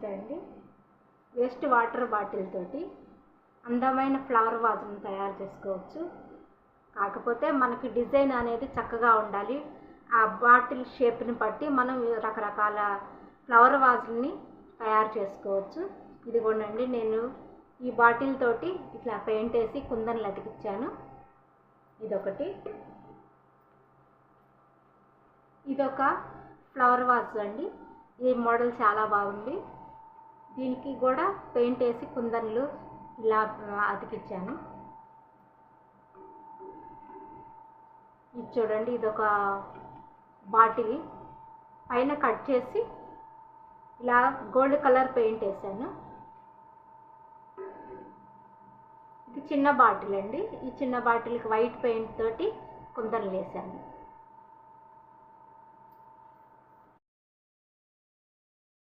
నమస్తే అండి. Waste water bottle తోటి అందమైన ఫ్లవర్ వాజ్ని తయారు చేసుకోవచ్చు. కాకపోతే మనకి డిజైన్ అనేది చక్కగా ఉండాలి. ఆ బాటిల్ షేప్ని బట్టి మనం రకరకాల ఫ్లవర్ వాజ్ని తయారు చేసుకోవచ్చు. ఇదిగోండి, నేను ఈ బాటిల్ తోటి ఇట్లా పెయింట్ వేసి కుందన్లు అతికిచ్చాను. ఇదొకటి. ఇదొక ఫ్లవర్ వాజ్ అండి. ఈ మోడల్ చాలా బాగుంది. దీనికి కూడా పెయింట్ వేసి కుందన్లు ఇలా అతికిచ్చాను. ఇది చూడండి, ఇదొక బాటిల్ పైన కట్ చేసి ఇలా గోల్డ్ కలర్ పెయింట్ వేసాను. ఇది చిన్న బాటిల్ అండి. ఈ చిన్న బాటిల్కి వైట్ పెయింట్ తోటి కుందన్లు వేసాను.